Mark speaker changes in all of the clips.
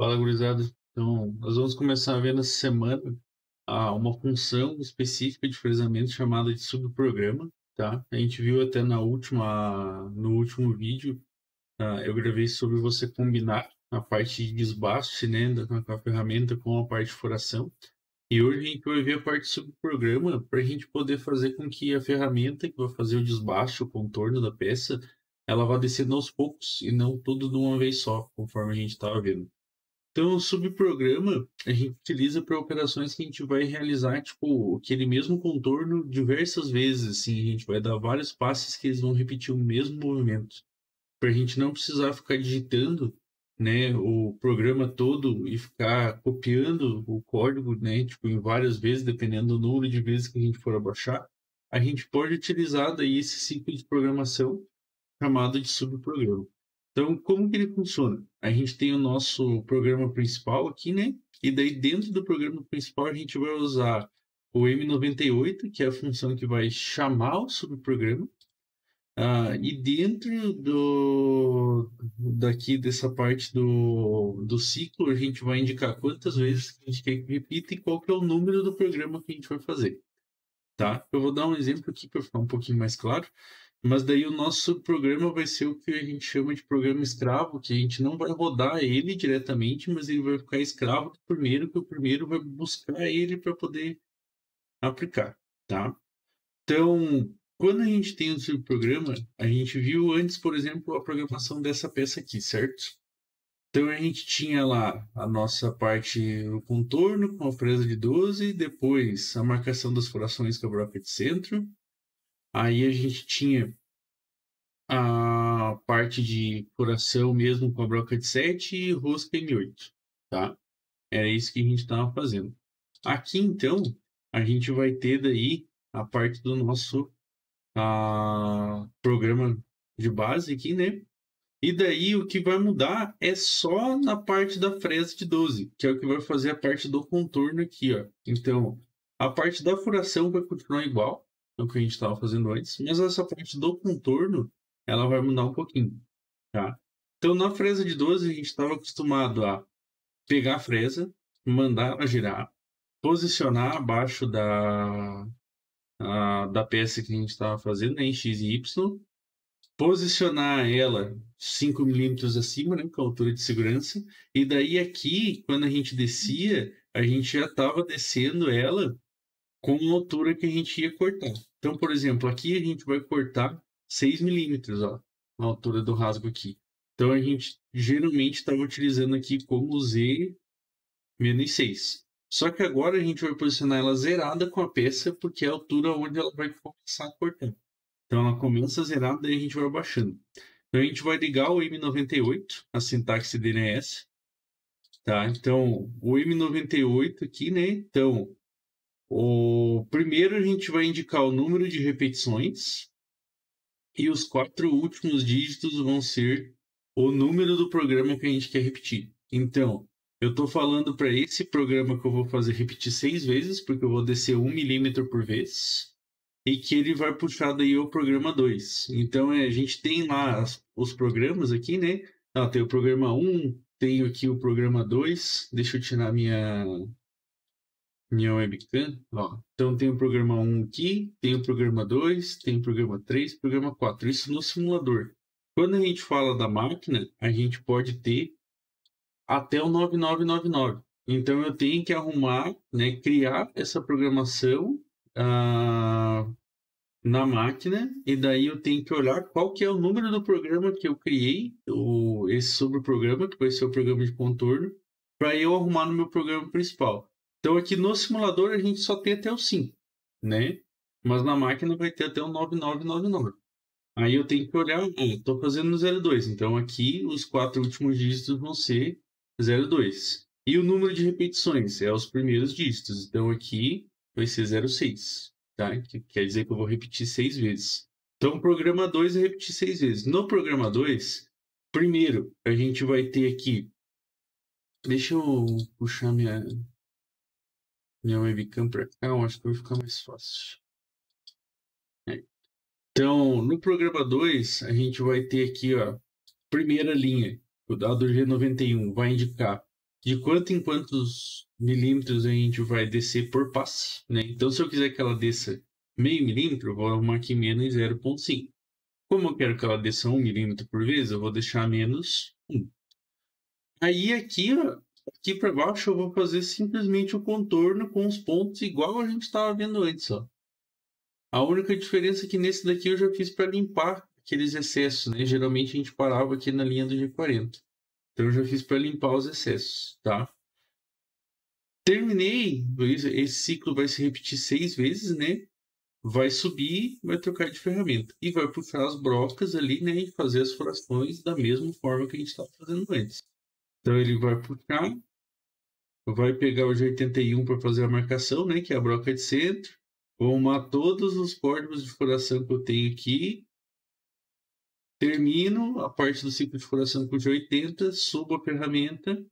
Speaker 1: Fala, gurizada. Então, nós vamos começar a ver nessa semana uma função específica de frisamento chamada de subprograma, tá? A gente viu até no último vídeo, eu gravei sobre você combinar a parte de desbaste, né, com a ferramenta com a parte de furação. E hoje a gente vai ver a parte de subprograma para a gente poder fazer com que a ferramenta que vai fazer o desbaste, o contorno da peça, ela vá descendo aos poucos e não tudo de uma vez só, conforme a gente estava vendo. Então, o subprograma a gente utiliza para operações que a gente vai realizar, tipo, aquele mesmo contorno diversas vezes, assim, a gente vai dar vários passes que eles vão repetir o mesmo movimento, para a gente não precisar ficar digitando, né, o programa todo e ficar copiando o código, né, tipo, em várias vezes, dependendo do número de vezes que a gente for abaixar, a gente pode utilizar daí esse ciclo de programação chamado de subprograma. Então, como que ele funciona? A gente tem o nosso programa principal aqui, né? E daí dentro do programa principal a gente vai usar o M98, que é a função que vai chamar o subprograma. E dentro daqui dessa parte do ciclo, a gente vai indicar quantas vezes que a gente quer que repita e qual que é o número do programa que a gente vai fazer, tá? Eu vou dar um exemplo aqui para ficar um pouquinho mais claro. Mas daí o nosso programa vai ser o que a gente chama de programa escravo, que a gente não vai rodar ele diretamente, mas ele vai ficar escravo do primeiro, que o primeiro vai buscar ele para poder aplicar, tá? Então, quando a gente tem o subprograma, a gente viu antes, por exemplo, a programação dessa peça aqui, certo? Então a gente tinha lá a nossa parte no contorno com a fresa de 12, depois a marcação das frações com a broca de centro. Aí a gente tinha a parte de coração mesmo com a broca de 7 e rosca M8, tá? Era isso que a gente estava fazendo. Aqui, então, a gente vai ter daí a parte do nosso programa de base aqui, né? E daí o que vai mudar é só na parte da fresa de 12, que é o que vai fazer a parte do contorno aqui, ó. Então, a parte da furação vai continuar igual ao que a gente estava fazendo antes, mas essa parte do contorno, ela vai mudar um pouquinho, tá? Então, na fresa de 12, a gente estava acostumado a pegar a fresa, mandar ela girar, posicionar abaixo da peça que a gente estava fazendo, né, em X e Y, posicionar ela 5 milímetros acima, né, com a altura de segurança, e daí aqui, quando a gente descia, a gente já estava descendo ela com a altura que a gente ia cortar. Então, por exemplo, aqui a gente vai cortar 6 milímetros, ó, a altura do rasgo aqui. Então, a gente geralmente estava utilizando aqui como Z-6. Só que agora a gente vai posicionar ela zerada com a peça, porque é a altura onde ela vai começar a cortar. Então ela começa zerada e a gente vai abaixando. Então a gente vai ligar o M98, a sintaxe dele é essa, tá? Então o M98 aqui, né? Então o primeiro a gente vai indicar o número de repetições e os 4 últimos dígitos vão ser o número do programa que a gente quer repetir. Então eu estou falando para esse programa que eu vou fazer repetir 6 vezes, porque eu vou descer 1 milímetro por vez e que ele vai puxar daí o programa 2. Então, a gente tem lá os programas aqui, né? Tem o programa 1, tenho aqui o programa 2. Deixa eu tirar minha webcam. Ó, então, tem o programa 1 aqui, tem o programa 2, tem o programa 3, programa 4. Isso no simulador. Quando a gente fala da máquina, a gente pode ter até o 9999. Então, eu tenho que arrumar, né, criar essa programação ah, na máquina, e daí eu tenho que olhar qual que é o número do programa que eu criei, esse subprograma, que vai ser o programa de contorno, para eu arrumar no meu programa principal. Então aqui no simulador a gente só tem até o 5, né? Mas na máquina vai ter até o 9999. Aí eu tenho que olhar, estou fazendo no 02, então aqui os 4 últimos dígitos vão ser 02. E o número de repetições é os primeiros dígitos, então aqui vai ser 06, tá? Que quer dizer que eu vou repetir 6 vezes. Então, o programa 2 é repetir 6 vezes. No programa 2, primeiro a gente vai ter aqui. Deixa eu puxar minha webcam para cá, eu acho que vai ficar mais fácil. É. Então, no programa 2, a gente vai ter aqui, ó, primeira linha, o dado G91 vai indicar de quanto em quantos milímetros a gente vai descer por passe, né? Então, se eu quiser que ela desça meio milímetro, eu vou arrumar aqui menos 0,5. Como eu quero que ela desça 1 milímetro por vez, eu vou deixar menos 1. Aí aqui, ó, aqui para baixo, eu vou fazer simplesmente o contorno com os pontos igual a gente estava vendo antes, ó. A única diferença é que nesse daqui eu já fiz para limpar aqueles excessos, né? Geralmente a gente parava aqui na linha do G40. Então eu já fiz para limpar os excessos, tá? Terminei, esse ciclo vai se repetir 6 vezes, né? Vai subir, vai trocar de ferramenta. E vai puxar as brocas ali, né? E fazer as frações da mesma forma que a gente estava fazendo antes. Então ele vai puxar, vai pegar o G81 para fazer a marcação, né? Que é a broca de centro. Vou arrumar todos os códigos de furação que eu tenho aqui. Termino a parte do ciclo de furação com o G80, subo a ferramenta,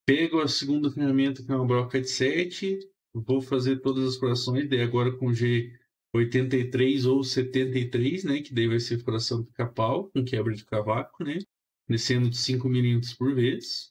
Speaker 1: pego a segunda ferramenta, que é uma broca de 7, vou fazer todas as furações, daí agora com G83 ou 73, né, que daí vai ser furação pica-pau, com quebra de cavaco, né, descendo de 5 milímetros por vez.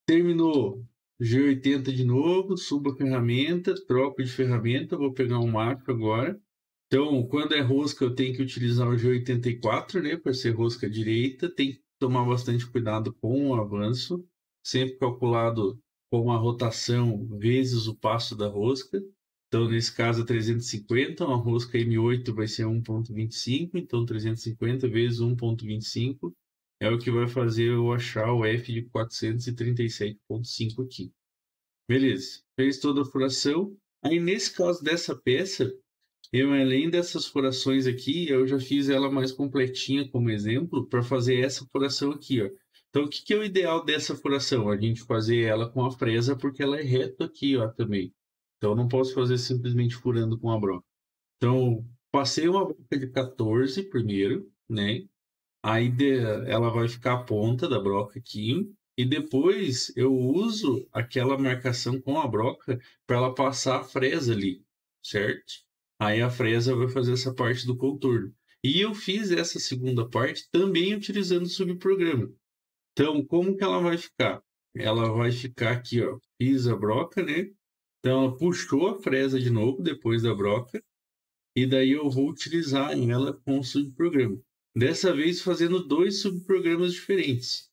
Speaker 1: Terminou G80 de novo, subo a ferramenta, troco de ferramenta, vou pegar um macho agora. Então, quando é rosca, eu tenho que utilizar o G84, né, para ser rosca direita. Tem que tomar bastante cuidado com o avanço, sempre calculado com a rotação vezes o passo da rosca. Então, nesse caso, 350, uma rosca M8 vai ser 1,25, então 350 vezes 1,25 é o que vai fazer eu achar o F de 437,5 aqui. Beleza, fez toda a furação. Aí, nesse caso dessa peça, eu, além dessas furações aqui, eu já fiz ela mais completinha como exemplo para fazer essa furação aqui, ó. Então, o que que é o ideal dessa furação? A gente fazer ela com a fresa porque ela é reta aqui, ó, também. Então, eu não posso fazer simplesmente furando com a broca. Então, passei uma broca de 14 primeiro, né? Aí ela vai ficar a ponta da broca aqui. E depois eu uso aquela marcação com a broca para ela passar a fresa ali, certo? Aí a fresa vai fazer essa parte do contorno. E eu fiz essa segunda parte também utilizando o subprograma. Então, como que ela vai ficar? Ela vai ficar aqui, ó. Fiz a broca, né? Então, ela puxou a fresa de novo depois da broca e daí eu vou utilizar ela com o subprograma. Dessa vez fazendo dois subprogramas diferentes.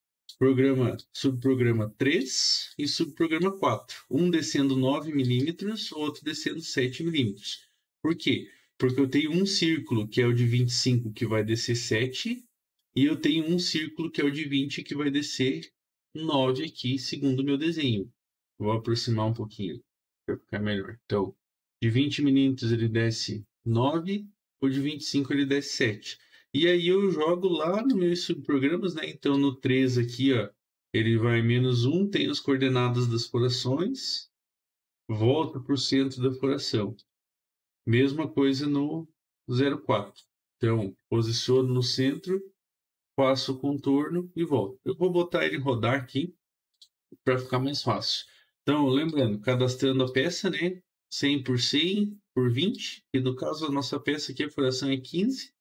Speaker 1: Subprograma 3 e subprograma 4. Um descendo 9 milímetros, o outro descendo 7 milímetros. Por quê? Porque eu tenho um círculo que é o de 25 que vai descer 7 e eu tenho um círculo que é o de 20 que vai descer 9 aqui, segundo o meu desenho. Vou aproximar um pouquinho para ficar melhor. Então, de 20 milímetros ele desce 9, o de 25 ele desce 7. E aí eu jogo lá nos meus subprogramas, né? Então no 3 aqui, ó, ele vai -1, tem as coordenadas das furações, volta para o centro da furação. Mesma coisa no 04. Então, posiciono no centro, faço o contorno e volto. Eu vou botar ele rodar aqui para ficar mais fácil. Então, lembrando, cadastrando a peça, né? 100 por 100 por 20, e no caso a nossa peça aqui, a furação é 15.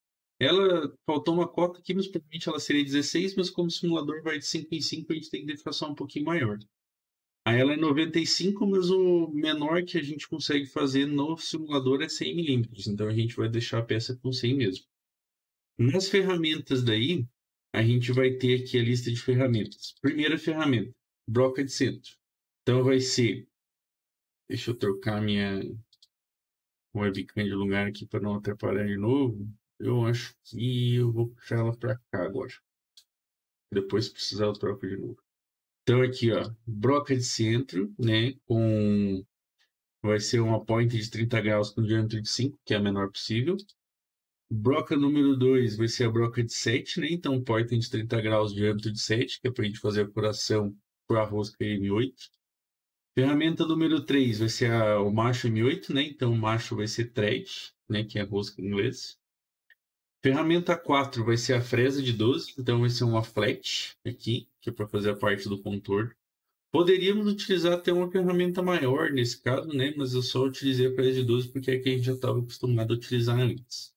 Speaker 1: Ela faltou uma cota aqui, mas provavelmente ela seria 16, mas como o simulador vai de 5 em 5, a gente tem que deixar só um pouquinho maior. Aí ela é 95, mas o menor que a gente consegue fazer no simulador é 100 milímetros, então a gente vai deixar a peça com 100 mesmo. Nas ferramentas daí, a gente vai ter aqui a lista de ferramentas. Primeira ferramenta, broca de centro. Então vai ser, deixa eu trocar minha webcam de lugar aqui para não atrapalhar de novo. Eu acho que eu vou puxar ela para cá agora. Depois, se precisar, eu troco de novo. Então, aqui, ó, broca de centro, né? Vai ser uma point de 30 graus com diâmetro de 5, que é a menor possível. Broca número 2 vai ser a broca de 7, né? Então, point de 30 graus, diâmetro de 7, que é para a gente fazer a furação para a rosca M8. Ferramenta número 3 vai ser o macho M8, né? Então, o macho vai ser thread, né? Que é a rosca em inglês. Ferramenta 4 vai ser a fresa de 12, então vai ser uma flat aqui, que é para fazer a parte do contorno. Poderíamos utilizar até uma ferramenta maior nesse caso, né? Mas eu só utilizei a fresa de 12 porque é que a gente já estava acostumado a utilizar antes.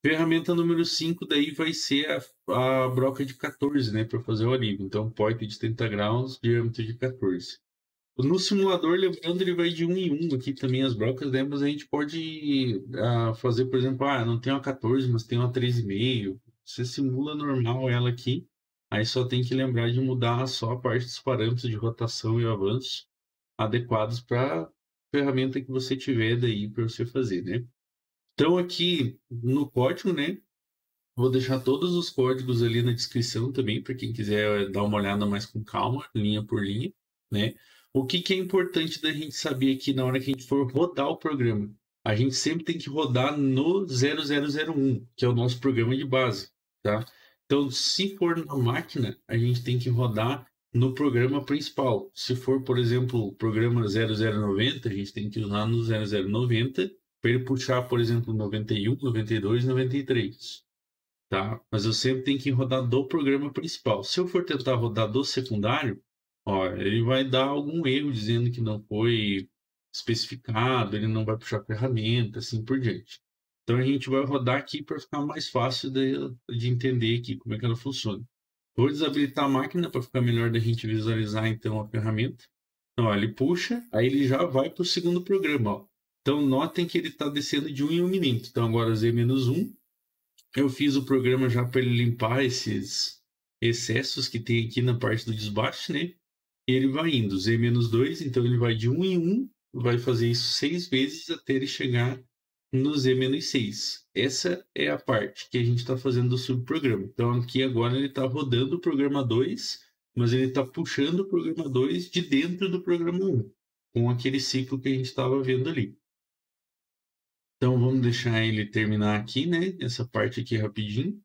Speaker 1: Ferramenta número 5 daí vai ser a broca de 14, né, para fazer o alívio. Então, porta de 30 graus, diâmetro de 14. No simulador, lembrando, ele vai de 1 em 1 aqui também as brocas, né? Mas a gente pode fazer, por exemplo, não tem uma 14, mas tem uma 13,5. Você simula normal ela aqui, aí só tem que lembrar de mudar só a parte dos parâmetros de rotação e avanço adequados para a ferramenta que você tiver daí para você fazer, né? Então aqui no código, né? Vou deixar todos os códigos ali na descrição também, para quem quiser dar uma olhada mais com calma, linha por linha, né? O que que é importante da gente saber aqui na hora que a gente for rodar o programa? A gente sempre tem que rodar no 0001, que é o nosso programa de base, tá? Então, se for na máquina, a gente tem que rodar no programa principal. Se for, por exemplo, o programa 0090, a gente tem que usar no 0090 para ele puxar, por exemplo, 91, 92, 93. Tá? Mas eu sempre tenho que rodar do programa principal. Se eu for tentar rodar do secundário, ó, ele vai dar algum erro dizendo que não foi especificado, ele não vai puxar ferramenta, assim por diante. Então a gente vai rodar aqui para ficar mais fácil de entender aqui como é que ela funciona. Vou desabilitar a máquina para ficar melhor da gente visualizar então a ferramenta. Então, ó, ele puxa, aí ele já vai para o segundo programa. Ó. Então notem que ele está descendo de 1 em 1 minuto. Então agora Z-1. Eu fiz o programa já para ele limpar esses excessos que tem aqui na parte do desbaste, né? E ele vai indo, Z-2, então ele vai de 1 em 1, vai fazer isso 6 vezes até ele chegar no Z-6. Essa é a parte que a gente está fazendo do subprograma. Então aqui agora ele está rodando o programa 2, mas ele está puxando o programa 2 de dentro do programa 1, com aquele ciclo que a gente estava vendo ali. Então vamos deixar ele terminar aqui, né? Essa parte aqui rapidinho,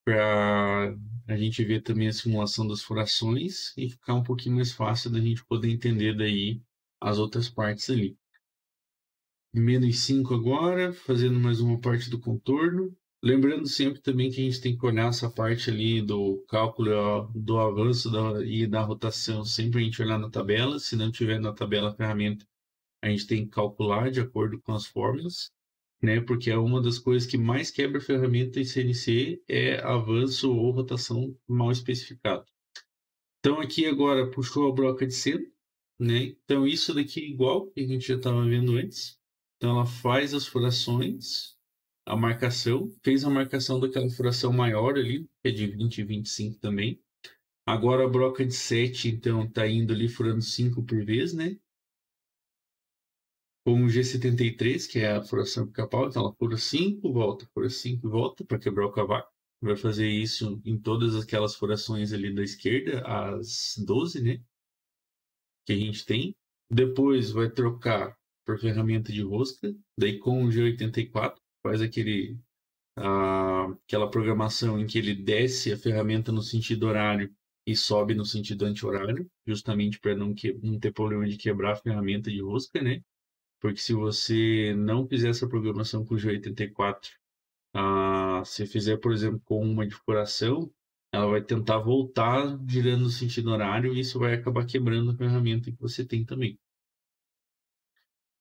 Speaker 1: para a gente ver também a simulação das furações e ficar um pouquinho mais fácil da gente poder entender daí as outras partes ali. -5 agora, fazendo mais uma parte do contorno. Lembrando sempre também que a gente tem que olhar essa parte ali do cálculo do avanço e da rotação, sempre a gente olhar na tabela. Se não tiver na tabela a ferramenta, a gente tem que calcular de acordo com as fórmulas, né? Porque é uma das coisas que mais quebra a ferramenta em CNC é avanço ou rotação mal especificado. Então aqui agora puxou a broca de centro, né? Então isso daqui é igual que a gente já estava vendo antes. Então ela faz as furações, a marcação, fez a marcação daquela furação maior ali, que é de 20 e 25 também. Agora a broca de 7, então, está indo ali furando 5 por vez, né? Com o G73, que é a furação pica-pau, então ela fura 5 e volta para quebrar o cavaco. Vai fazer isso em todas aquelas furações ali da esquerda, as 12, né? Que a gente tem. Depois vai trocar por ferramenta de rosca, daí com o G84, faz aquela programação em que ele desce a ferramenta no sentido horário e sobe no sentido anti-horário, justamente para não ter problema de quebrar a ferramenta de rosca, né? Porque se você não fizer essa programação com o G84, se fizer, por exemplo, com uma de furação, ela vai tentar voltar girando no sentido horário e isso vai acabar quebrando a ferramenta que você tem também.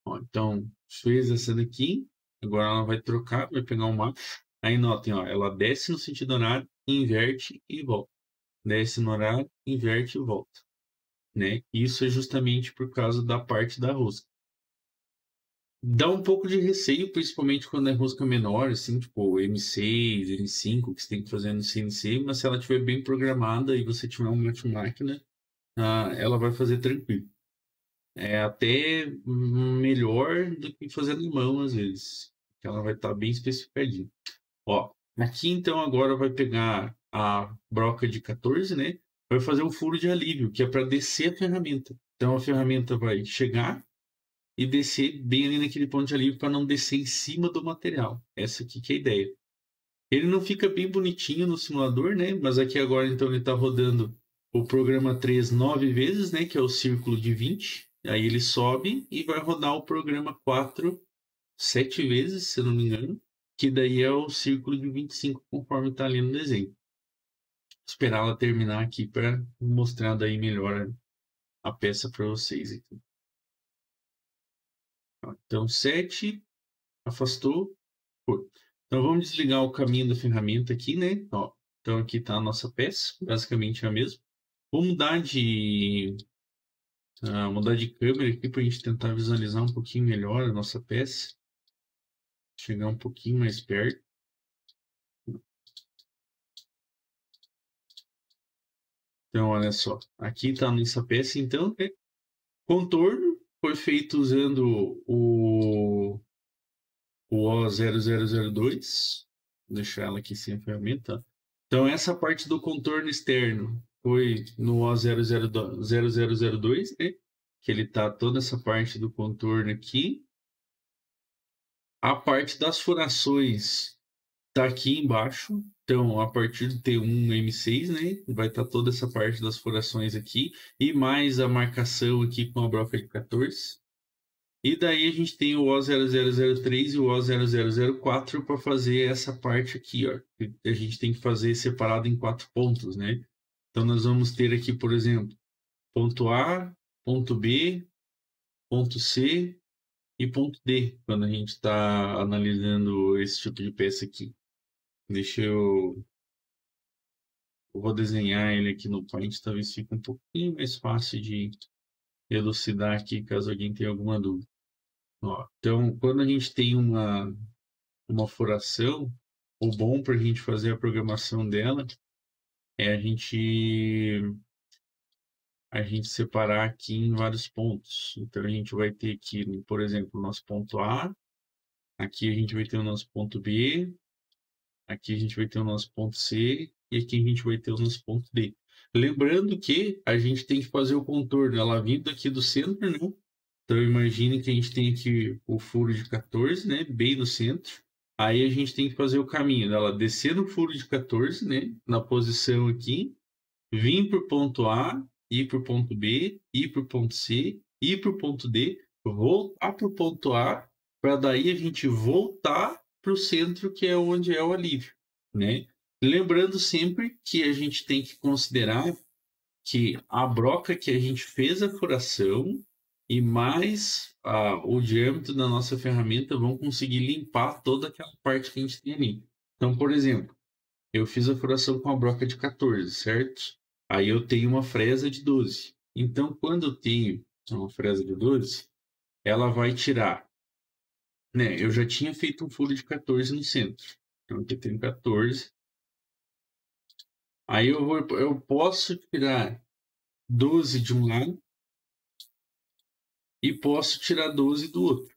Speaker 1: Ó, então, fez essa daqui, agora ela vai trocar, vai pegar um mapa. Aí notem, ó, ela desce no sentido horário, inverte e volta. Desce no horário, inverte e volta. Né? Isso é justamente por causa da parte da rosca. Dá um pouco de receio, principalmente quando é rosca menor, assim, tipo M6, M5, que você tem que fazer no CNC, mas se ela estiver bem programada e você tiver uma máquina, ela vai fazer tranquilo. É até melhor do que fazer na mão, às vezes, porque ela vai estar bem especificadinha. Ó, aqui então agora vai pegar a broca de 14, né? Vai fazer um furo de alívio, que é para descer a ferramenta. Então a ferramenta vai chegar e descer bem ali naquele ponto de alívio para não descer em cima do material. Essa aqui que é a ideia. Ele não fica bem bonitinho no simulador, né? Mas aqui agora então ele está rodando o programa 3 9 vezes, né? Que é o círculo de 20. Aí ele sobe e vai rodar o programa 4 7 vezes, se eu não me engano. Que daí é o círculo de 25, conforme está ali no desenho. Esperar ela terminar aqui para mostrar daí melhor a peça para vocês. Então 7, afastou, Então vamos desligar o caminho da ferramenta aqui, né? Ó, então aqui está a nossa peça, basicamente é a mesma. Vou mudar de câmera aqui para a gente tentar visualizar um pouquinho melhor a nossa peça. Chegar um pouquinho mais perto. Então, olha só, aqui está a nossa peça, então, né? Contorno foi feito usando o O0002. Vou deixar ela aqui sem a ferramenta. Então, essa parte do contorno externo foi no O0002, né? Que ele tá toda essa parte do contorno aqui. A parte das furações tá aqui embaixo. Então, a partir do T1 M6, né? Vai estar toda essa parte das furações aqui. E mais a marcação aqui com a broca de 14. E daí a gente tem o O0003 e o O0004 para fazer essa parte aqui, ó. A gente tem que fazer separado em 4 pontos, né? Então nós vamos ter aqui, por exemplo, ponto A, ponto B, ponto C e ponto D, quando a gente está analisando esse tipo de peça aqui. Eu vou desenhar ele aqui no Paint, talvez fique um pouquinho mais fácil de elucidar aqui, caso alguém tenha alguma dúvida. Ó, então, quando a gente tem uma furação, o bom para a gente fazer a programação dela é a gente separar aqui em vários pontos. Então, a gente vai ter aqui, por exemplo, o nosso ponto A, aqui a gente vai ter o nosso ponto B, aqui a gente vai ter o nosso ponto C e aqui a gente vai ter o nosso ponto D. Lembrando que a gente tem que fazer o contorno, ela vindo aqui do centro, né? Então, imagine que a gente tem aqui o furo de 14, né? Bem no centro. Aí a gente tem que fazer o caminho dela descer no furo de 14, né? Na posição aqui, vir para o ponto A, ir para o ponto B, ir para o ponto C, ir para o ponto D, voltar para o ponto A, para daí a gente voltar para o centro, que é onde é o alívio, né? Lembrando sempre que a gente tem que considerar que a broca que a gente fez a furação e mais o diâmetro da nossa ferramenta vão conseguir limpar toda aquela parte que a gente tem ali. Então, por exemplo, eu fiz a furação com a broca de 14, certo? Aí eu tenho uma fresa de 12. Então, quando eu tenho uma fresa de 12, ela vai tirar, né? Eu já tinha feito um furo de 14 no centro. Então, aqui tem 14. Aí eu posso tirar 12 de um lado e posso tirar 12 do outro.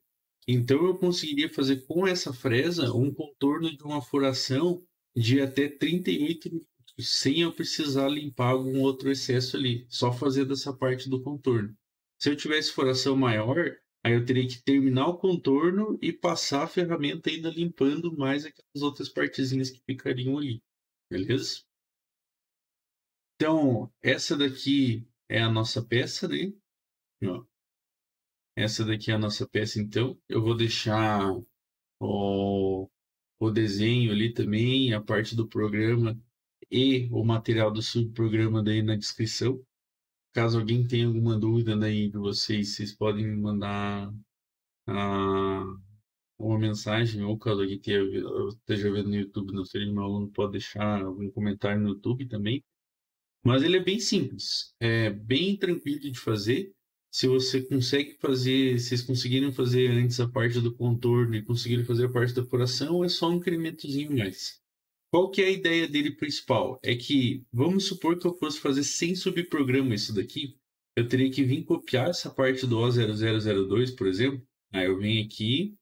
Speaker 1: Então eu conseguiria fazer com essa fresa um contorno de uma furação de até 38 minutos, sem eu precisar limpar algum outro excesso ali, só fazer dessa parte do contorno. Se eu tivesse furação maior, aí eu teria que terminar o contorno e passar a ferramenta ainda limpando mais aquelas outras partezinhas que ficariam ali, beleza? Então, essa daqui é a nossa peça, né? Ó, essa daqui é a nossa peça, então. Eu vou deixar o desenho ali também, a parte do programa e o material do subprograma daí na descrição. Caso alguém tenha alguma dúvida daí de vocês podem me mandar uma mensagem, ou caso alguém esteja vendo no YouTube, não seja meu aluno, pode deixar algum comentário no YouTube também. Mas ele é bem simples, é bem tranquilo de fazer. Se você consegue fazer, se vocês conseguirem fazer antes a parte do contorno e conseguirem fazer a parte da furação, é só um incrementozinho mais. Qual que é a ideia dele principal? É que, vamos supor que eu fosse fazer sem subprograma isso daqui, eu teria que vir copiar essa parte do O0002, por exemplo. Aí eu venho aqui,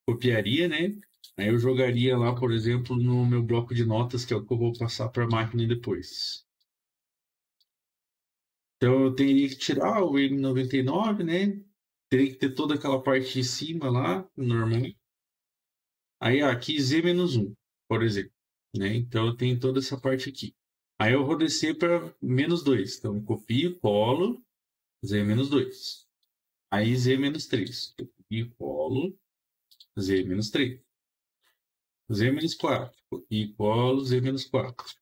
Speaker 1: copiaria, né? Aí eu jogaria lá, por exemplo, no meu bloco de notas, que é o que eu vou passar para a máquina depois. Então eu teria que tirar o M99, né? Teria que ter toda aquela parte de cima lá, normal. Aí aqui Z-1, por exemplo. Né? Então eu tenho toda essa parte aqui. Aí eu vou descer para -2. Então eu copio, colo, Z-2. Aí Z-3. Eu copio, colo, Z-3. Z-4. Copio, colo, Z-4.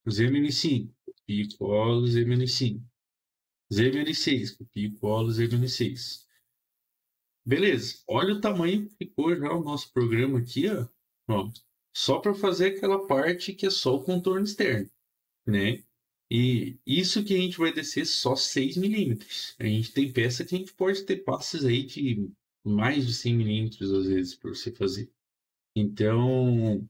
Speaker 1: Z-5. Copio, colo, Z-5. Z-6. Copio, colo, Z-6. Beleza, olha o tamanho que ficou já o nosso programa aqui, ó. Ó, só para fazer aquela parte que é só o contorno externo, né? E isso que a gente vai descer só 6 milímetros. A gente tem peça que a gente pode ter passes aí de mais de 100 milímetros às vezes para você fazer. Então,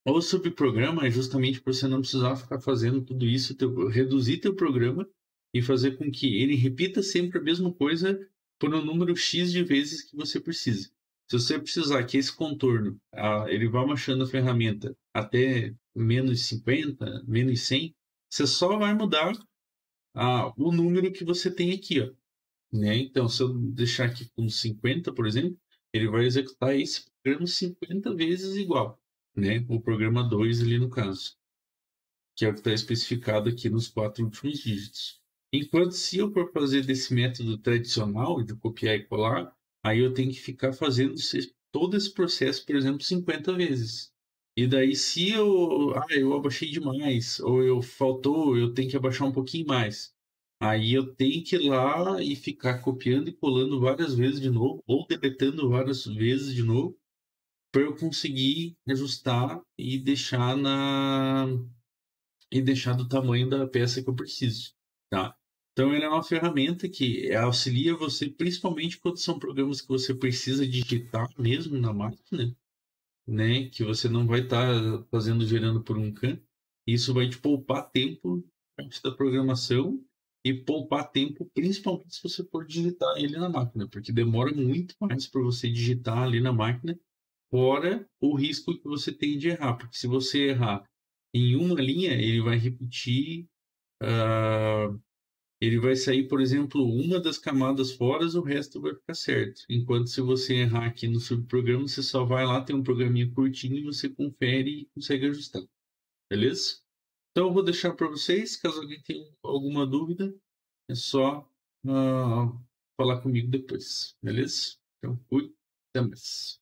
Speaker 1: o subprograma é justamente para você não precisar ficar fazendo tudo isso, reduzir teu programa e fazer com que ele repita sempre a mesma coisa por um número X de vezes que você precisa. Se você precisar que esse contorno, ele vá baixando a ferramenta até menos 50, menos 100, você só vai mudar o número que você tem aqui, ó, né? Então, se eu deixar aqui com 50, por exemplo, ele vai executar esse programa 50 vezes igual, né? O programa 2 ali no caso, que é o que está especificado aqui nos 4 últimos dígitos. Enquanto se eu for fazer desse método tradicional de copiar e colar, aí eu tenho que ficar fazendo todo esse processo, por exemplo, 50 vezes. E daí, se eu abaixei demais, ou eu tenho que abaixar um pouquinho mais. Aí eu tenho que ir lá e ficar copiando e colando várias vezes de novo, ou deletando várias vezes de novo, para eu conseguir ajustar e deixar do tamanho da peça que eu preciso, tá? Então, ele é uma ferramenta que auxilia você, principalmente quando são programas que você precisa digitar mesmo na máquina, né? Que você não vai estar fazendo gerando por um CAN. Isso vai te poupar tempo parte da programação e poupar tempo, principalmente se você for digitar ele na máquina, porque demora muito mais para você digitar ali na máquina, fora o risco que você tem de errar, porque se você errar em uma linha, ele vai repetir, ah, ele vai sair, por exemplo, uma das camadas fora, o resto vai ficar certo. Enquanto se você errar aqui no subprograma, você só vai lá, tem um programinha curtinho e você confere e consegue ajustar. Beleza? Então eu vou deixar para vocês, caso alguém tenha alguma dúvida, é só falar comigo depois. Beleza? Então, fui. Até mais.